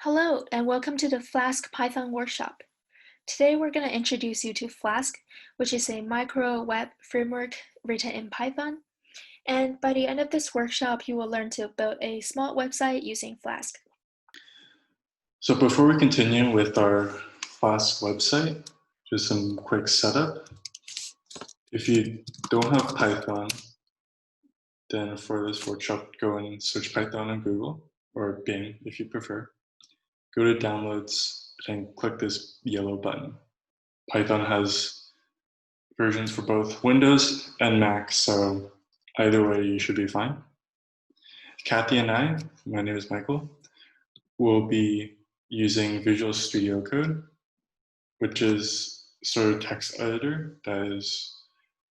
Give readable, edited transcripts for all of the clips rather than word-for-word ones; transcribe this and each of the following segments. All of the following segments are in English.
Hello, and welcome to the Flask Python workshop. Today we're going to introduce you to Flask, which is a micro web framework written in Python. And by the end of this workshop, you will learn to build a small website using Flask. So before we continue with our Flask website, just some quick setup. If you don't have Python, then for this workshop, go and search Python on Google, or Bing if you prefer. Go to Downloads and click this yellow button. Python has versions for both Windows and Mac, so either way you should be fine. Kathy and I, my name is Michael, will be using Visual Studio Code, which is sort of text editor that is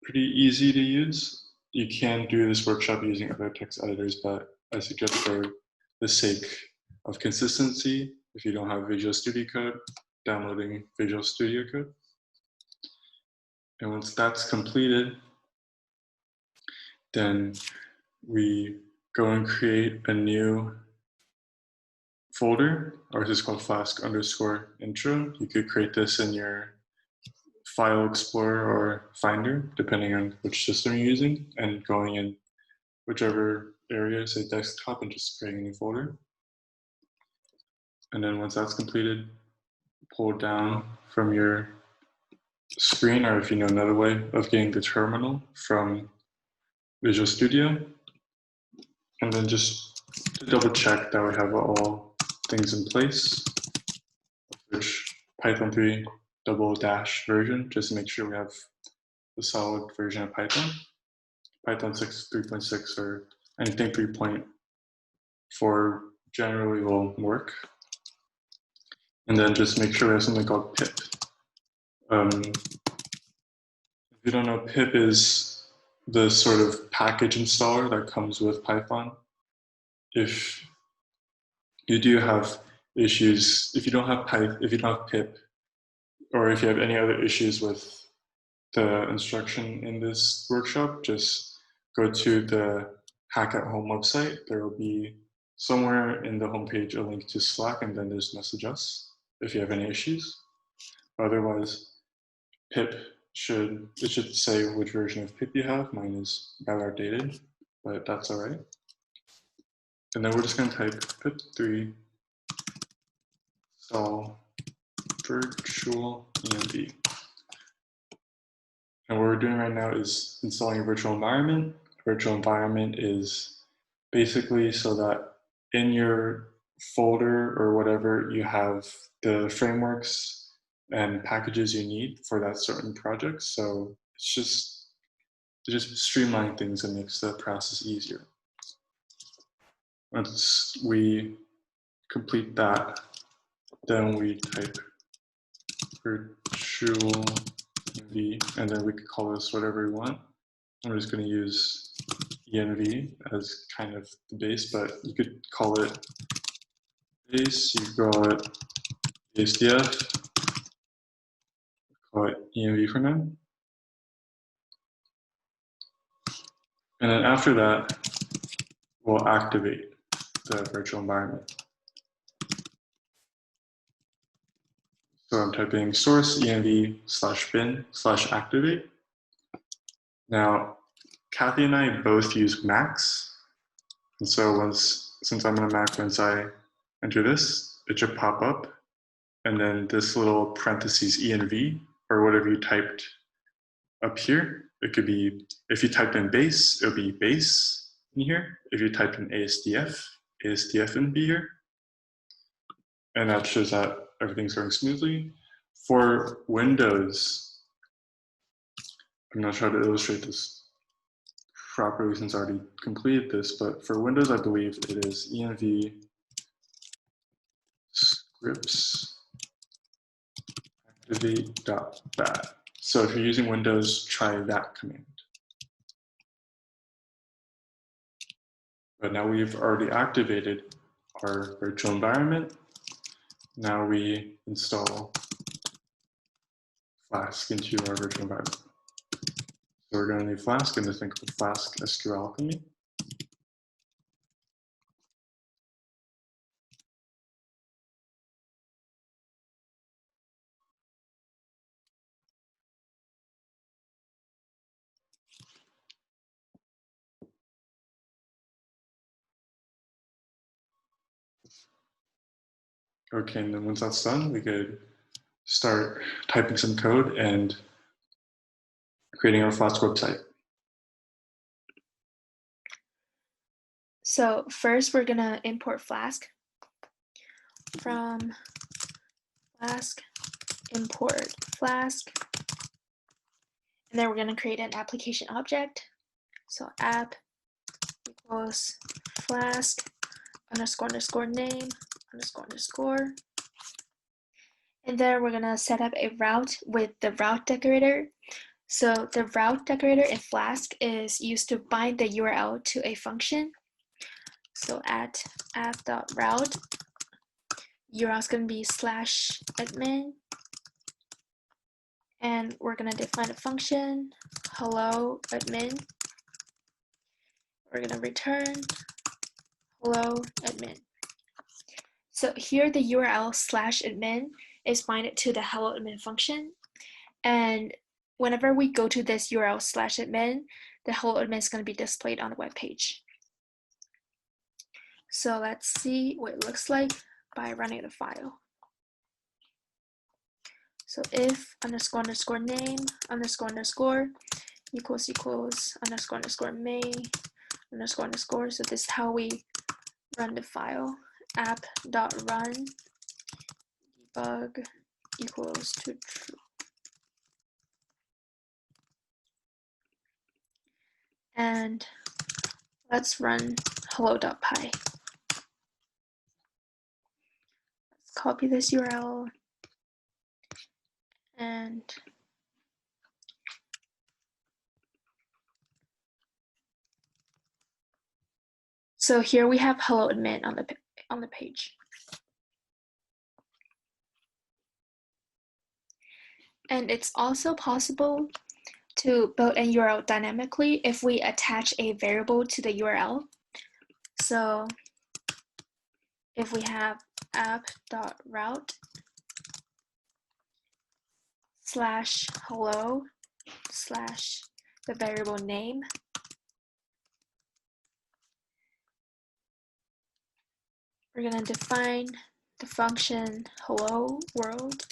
pretty easy to use. You can do this workshop using other text editors, but I suggest for the sake of consistency, if you don't have Visual Studio Code, downloading Visual Studio Code. And once that's completed, then we go and create a new folder. Ours is called Flask_intro. You could create this in your File Explorer or Finder, depending on which system you're using, and going in whichever area, say desktop, and just creating a new folder. And then once that's completed, pull down from your screen, or if you know another way of getting the terminal from Visual Studio, and then just to double check that we have all things in place, which Python 3 double-dash version, just to make sure we have the solid version of Python. Python 6, 3.6, or anything 3.4 generally will work. And then just make sure we have something called pip. If you don't know, pip is the sort of package installer that comes with Python. If you do have issues, if you don't have pip, or if you have any other issues with the instruction in this workshop, just go to the Hack at Home website. There will be somewhere in the homepage a link to Slack, and then there's message us if you have any issues. Otherwise, pip should say which version of pip you have. Mine is rather outdated, but that's all right. And then we're just going to type pip3 install virtual env. And what we're doing right now is installing a virtual environment. A virtual environment is basically so that in your folder or whatever, you have the frameworks and packages you need for that certain project. So it just streamline things and makes the process easier. Once we complete that, then we type virtual env, and then we could call this whatever we want. I'm just going to use env as kind of the base, but you could call it base, you could call it ASDF, call it env for now. And then after that, we'll activate the virtual environment. So I'm typing source env/bin/activate. Now, Kathy and I both use Macs. And so since I'm on a Mac, once I enter this, it should pop up. And then this little parentheses env, or whatever you typed up here, it could be, if you typed in base, it'll be base in here. If you typed in ASDF, ASDF in B here. And that shows that everything's going smoothly. For Windows, I'm not sure how to illustrate this properly since I already completed this, but for Windows, I believe it is env scripts activate.bat. So if you're using Windows, try that command. But now we've already activated our virtual environment. Now we install Flask into our virtual environment. So we're going to need Flask, and this thing called Flask SQLalchemy. Okay, and then once that's done, we could start typing some code and creating our Flask website. So first we're gonna import Flask from Flask, import Flask, and then we're gonna create an application object. So app equals Flask __ name __. And then we're gonna set up a route with the route decorator. So the route decorator in Flask is used to bind the URL to a function. So at app.route, URL is going to be /admin, and we're going to define a function, hello admin. We're going to return hello admin. So here the URL /admin is binded to the hello admin function, and whenever we go to this URL /admin, the hello admin is going to be displayed on the web page. So let's see what it looks like by running the file. So if __ name __ equals __ may __. So this is how we run the file. app.run debug equals to true. And let's run hello.py. Let's copy this URL and so here we have hello admin on the page. And it's also possible to build a URL dynamically if we attach a variable to the URL. So if we have app.route /hello / the variable name, we're going to define the function hello world.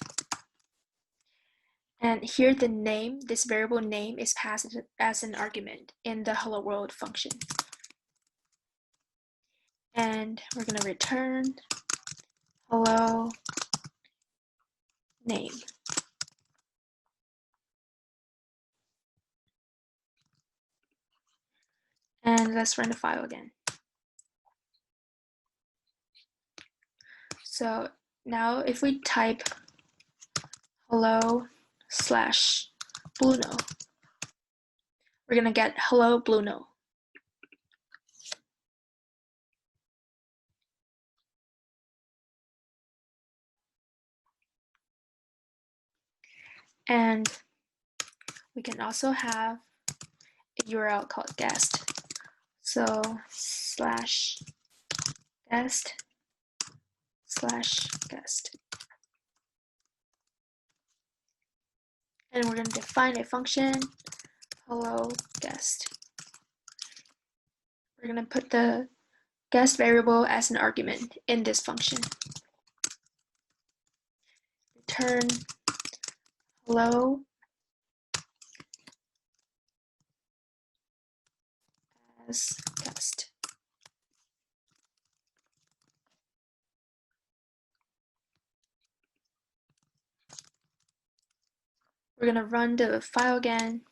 And here the name, this variable name, is passed as an argument in the hello world function. And we're going to return hello name. And let's run the file again. So now if we type hello /Blueno, we're going to get hello Blueno. And we can also have a URL called guest. So /guest /guest. And we're going to define a function, hello guest. We're going to put the guest variable as an argument in this function. Return hello as guest. We're going to run the file again.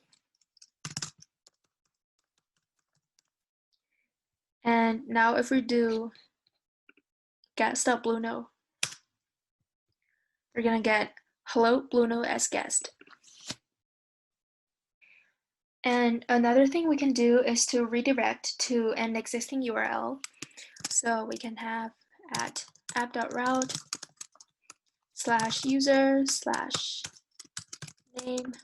And now if we do guest.blueno, we're going to get hello Blueno as guest. And another thing we can do is to redirect to an existing URL. So we can have at app.route /user /name.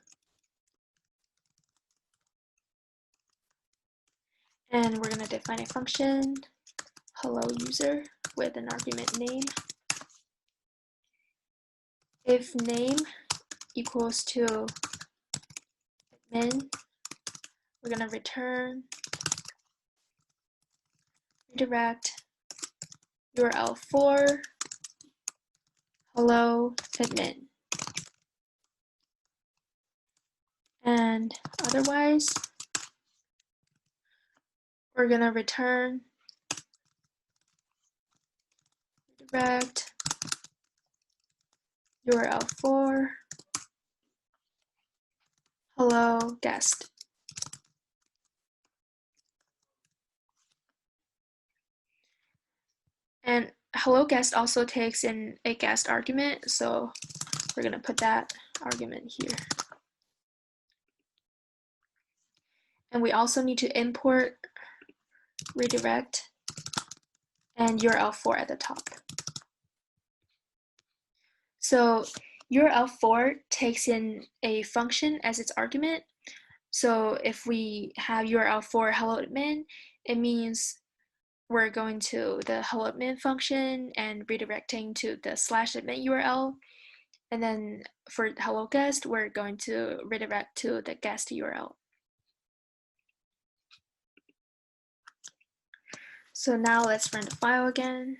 And we're going to define a function, hello user, with an argument name. If name equals to admin, we're going to return redirect URL for hello admin. And otherwise, we're gonna return redirect URL4 hello guest. And hello guest also takes in a guest argument, so we're gonna put that argument here. And we also need to import redirect and URL4 at the top. So URL4 takes in a function as its argument. So if we have URL4 hello admin, it means we're going to the hello admin function and redirecting to the /admin URL. And then for hello guest, we're going to redirect to the guest URL. So now let's run the file again.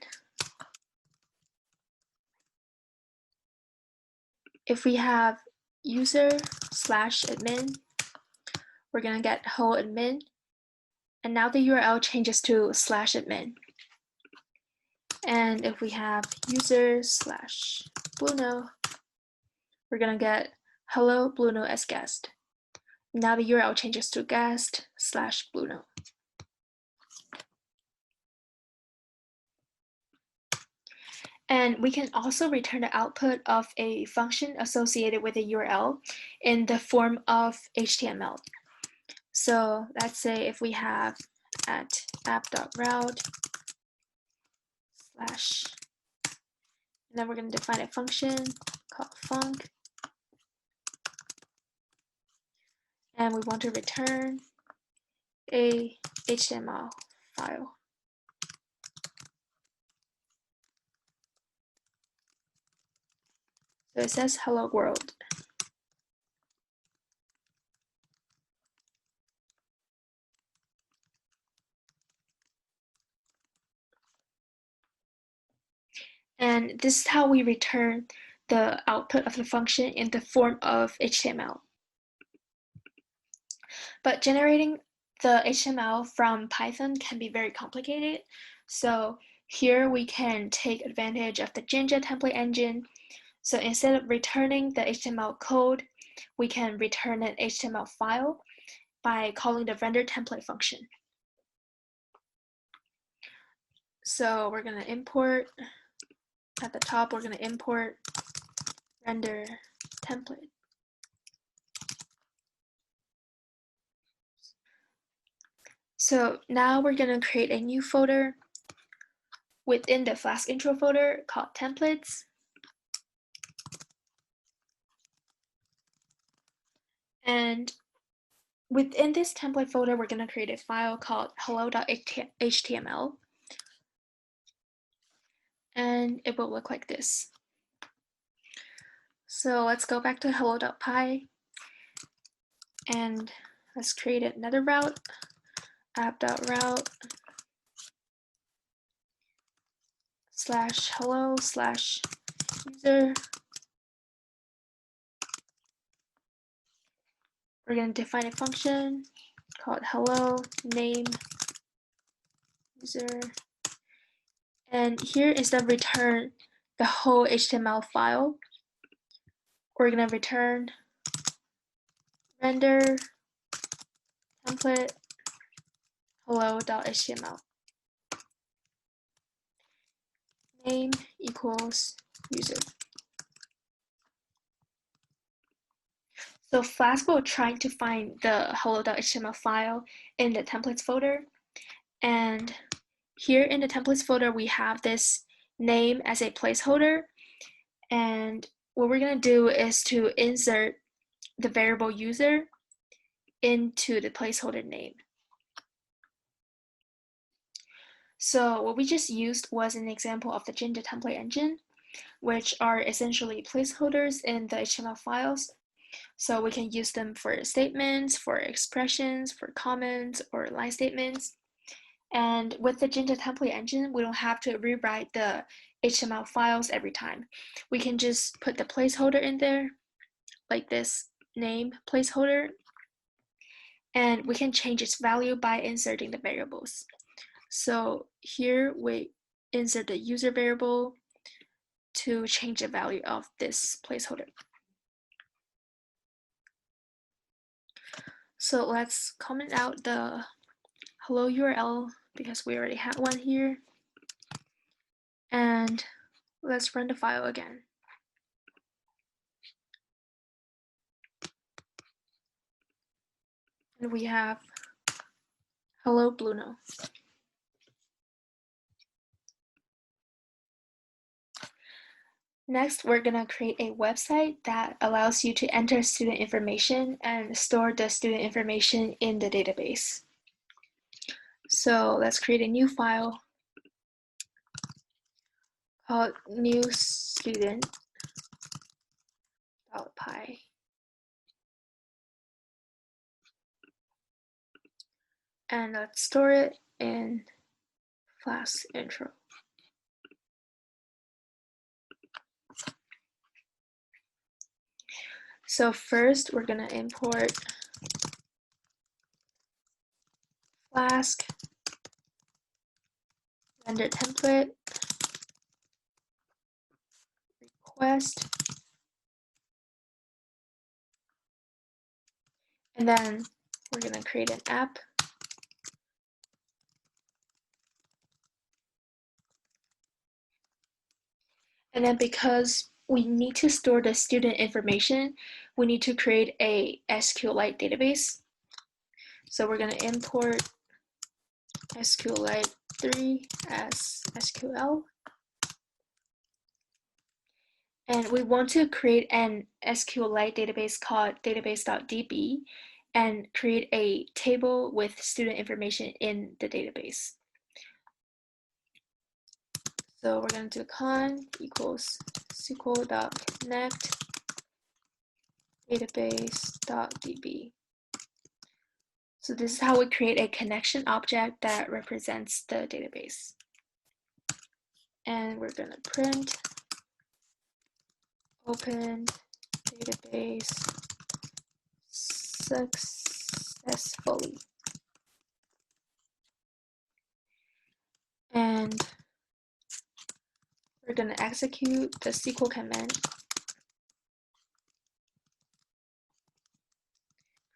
If we have user/admin, we're gonna get hello admin, and now the URL changes to /admin. And if we have user/Blueno, we're gonna get hello Blueno as guest. Now the URL changes to guest/Blueno. And we can also return the output of a function associated with a URL in the form of HTML. So let's say if we have at app.route / and then we're going to define a function called func, and we want to return a HTML file. So it says hello world. And this is how we return the output of the function in the form of HTML. But generating the HTML from Python can be very complicated. So here we can take advantage of the Jinja template engine. So instead of returning the HTML code, we can return an HTML file by calling the render template function. So we're going to import, at the top, we're going to import render template. So now we're going to create a new folder within the Flask intro folder called templates. And within this template folder, we're going to create a file called hello.html. And it will look like this. So let's go back to hello.py and let's create another route, app.route /hello/user. We're going to define a function called hello name user. And here instead of return the whole HTML file, we're going to return render template hello.html. Name equals user. So Flask will try to find the hello.html file in the templates folder. And here in the templates folder, we have this name as a placeholder. And what we're going to do is to insert the variable user into the placeholder name. So what we just used was an example of the Jinja template engine, which are essentially placeholders in the HTML files. So we can use them for statements, for expressions, for comments, or line statements. And with the Jinja template engine, we don't have to rewrite the HTML files every time. We can just put the placeholder in there, like this name placeholder, and we can change its value by inserting the variables. So here we insert the user variable to change the value of this placeholder. So let's comment out the hello URL because we already had one here. And let's run the file again. And we have hello Blueno. Next, we're going to create a website that allows you to enter student information and store the student information in the database. So let's create a new file called new student.py. And let's store it in Flask intro. So first, we're going to import Flask render template request, and then we're going to create an app. And then because we need to store the student information, we need to create a Sqlite database. So we're going to import Sqlite 3 as SQL. And we want to create an Sqlite database called database.db and create a table with student information in the database. So we're going to do con equals sql.connect database.db. So this is how we create a connection object that represents the database. And we're going to print open database successfully. And we're going to execute the SQL command,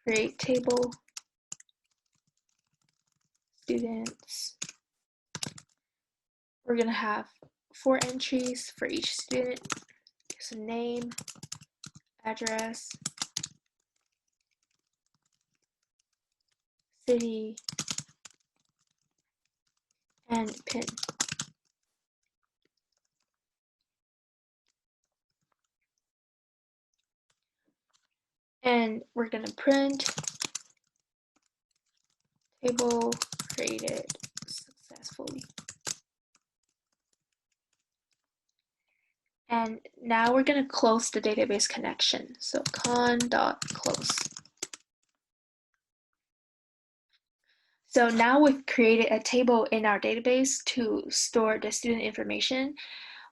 create table, students. We're going to have 4 entries for each student. So name, address, city, and pin. And we're going to print table created successfully. And now we're going to close the database connection. So con.close. So now we've created a table in our database to store the student information.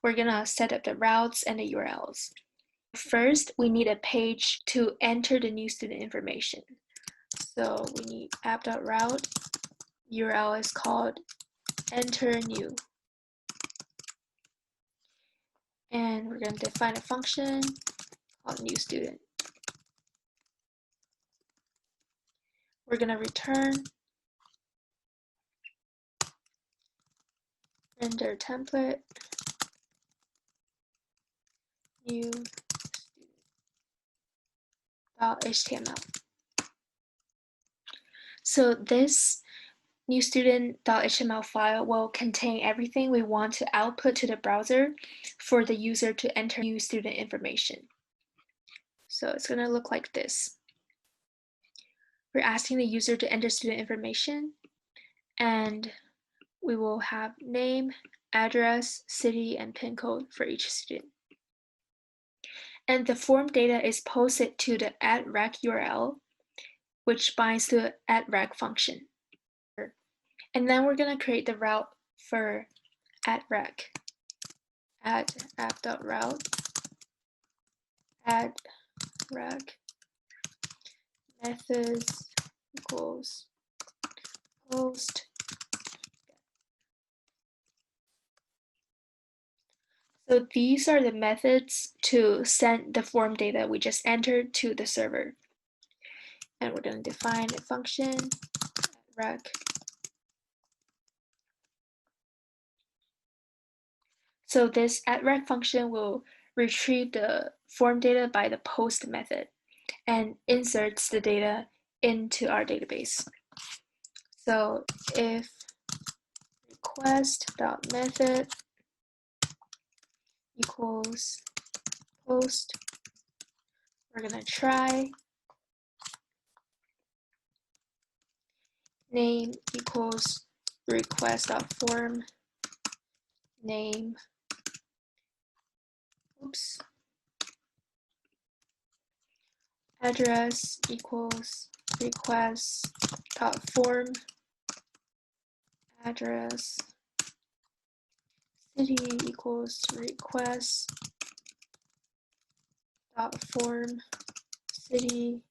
We're going to set up the routes and the URLs. First, we need a page to enter the new student information. So we need app.route, URL is called enter new. And we're going to define a function called new student. We're going to return render template new student.html. So this new student.html file will contain everything we want to output to the browser for the user to enter new student information. So it's going to look like this. We're asking the user to enter student information, and we will have name, address, city, and pin code for each student. And the form data is posted to the @rec URL, which binds to the @rec function. And then we're going to create the route for @rec. add app.route, add rec methods equals post. So these are the methods to send the form data we just entered to the server. And we're going to define a function rec. So this @rec function will retrieve the form data by the post method and inserts the data into our database. So if request.method equals post, we're going to try name equals request.form name, address equals request.form address, city equals request.form city,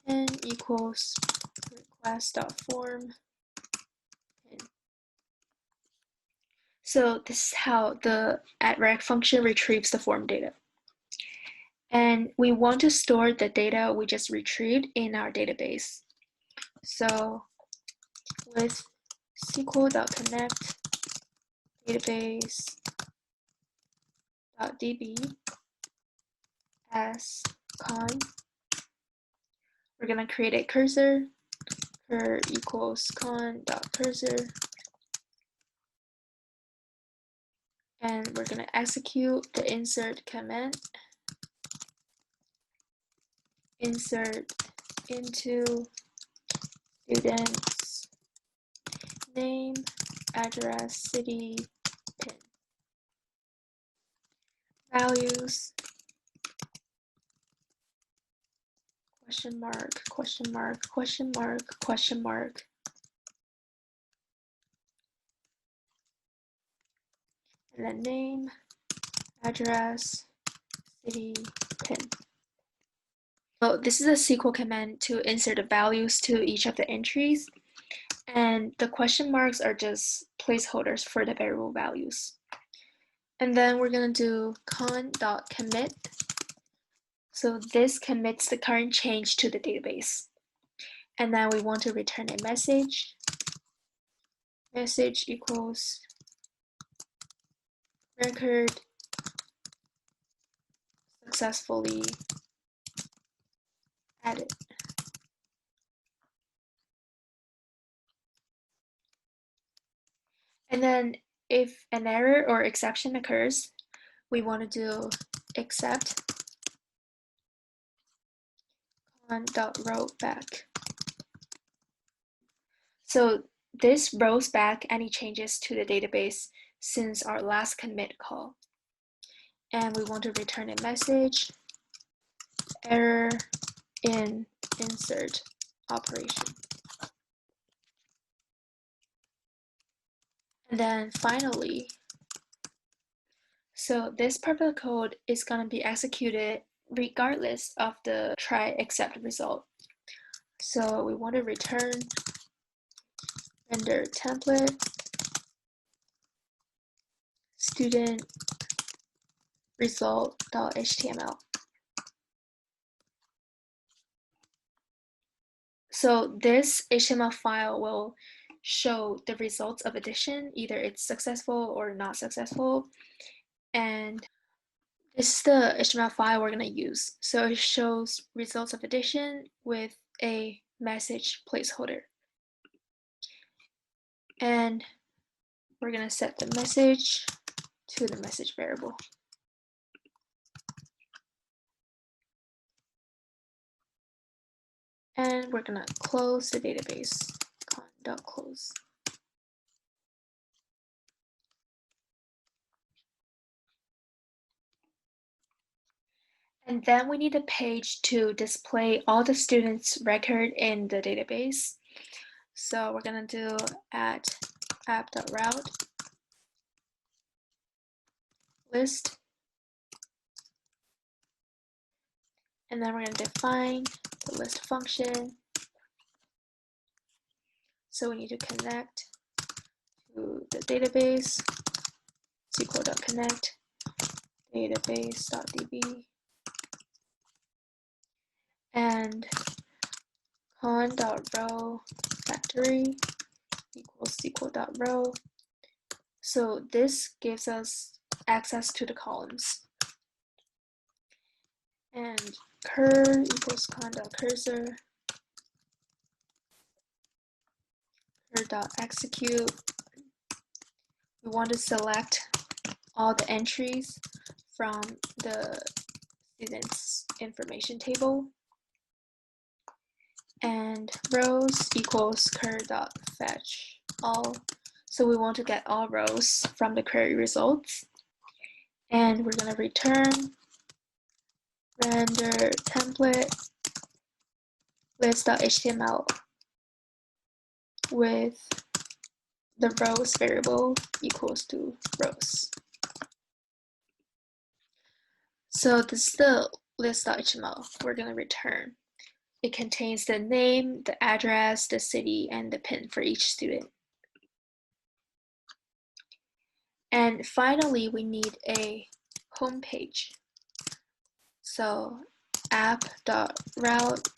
pin equals request.form pin. So this is how the @rec function retrieves the form data. And we want to store the data we just retrieved in our database. So with sql.connect database.db as con, we're going to create a cursor, cur equals con.cursor, and we're going to execute the insert command, insert into students name, address, city, pin. Values, question mark, question mark, question mark, question mark. And then name, address, city, pin. So this is a SQL command to insert the values to each of the entries. And the question marks are just placeholders for the variable values. And then we're going to do con.commit. So this commits the current change to the database. And then we want to return a message. Message equals record successfully added. And then if an error or exception occurs, we want to do except on.rollback. So this rolls back any changes to the database since our last commit call. And we want to return a message, error in insert operation. And then finally, so this part of the code is going to be executed regardless of the try except result. So we want to return render template student result.html. So this HTML file will show the results of addition, either it's successful or not successful. And this is the HTML file we're going to use. So it shows results of addition with a message placeholder. And we're going to set the message to the message variable. And we're going to close the database, con.close. And then we need a page to display all the students' record in the database. So we're going to do @app.route list. And then we're going to define the list function. So we need to connect to the database, sql.connect, database.db, and con.row factory equals sql.row. So this gives us access to the columns. And cur equals con.cursor, cur.execute. We want to select all the entries from the student's information table. And rows equals cur.fetch all. So we want to get all rows from the query results. And we're going to return render template list.html with the rows variable equals to rows. So this is the list.html we're going to return. It contains the name, the address, the city, and the pin for each student. And finally, we need a home page. So app.route/,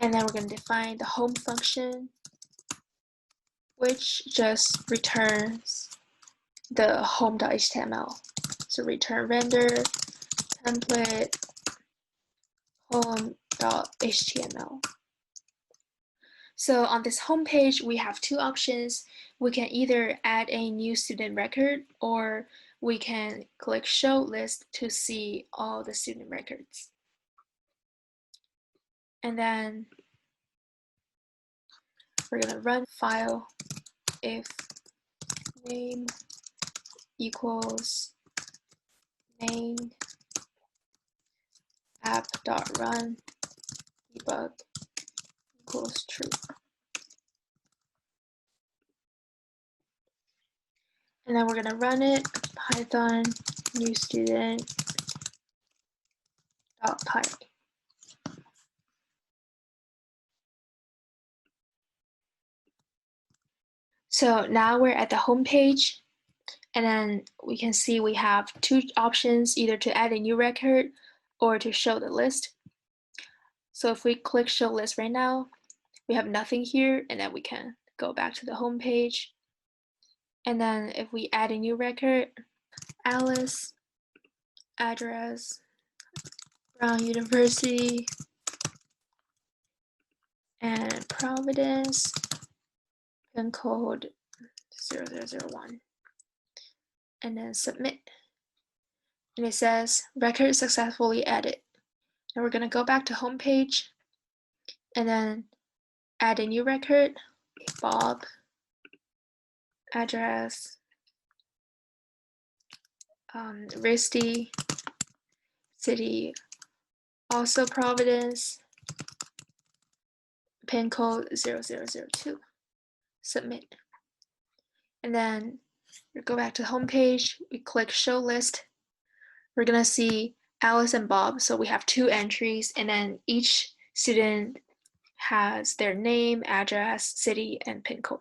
and then we're going to define the home function, which just returns the home.html. So return render template home.html. So on this home page, we have two options. We can either add a new student record, or we can click show list to see all the student records. And then we're going to run file if name equals main app.run debug equals true. And then we're going to run it, Python new student .py. So now we're at the home page, and then we can see we have two options, either to add a new record or to show the list. So if we click show list right now, we have nothing here, and then we can go back to the home page. And then if we add a new record, Alice, address, Brown University, and Providence, pin code 0001, and then submit. And it says record successfully added. And we're going to go back to home page and then add a new record, Bob, address, RISD, city, also Providence, pin code 0002, submit. And then we go back to the home page, we click show list. We're going to see Alice and Bob, so we have two entries, and then each student has their name, address, city, and pin code.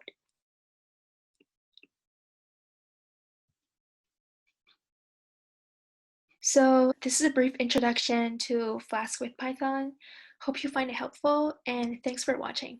So this is a brief introduction to Flask with Python. Hope you find it helpful, and thanks for watching.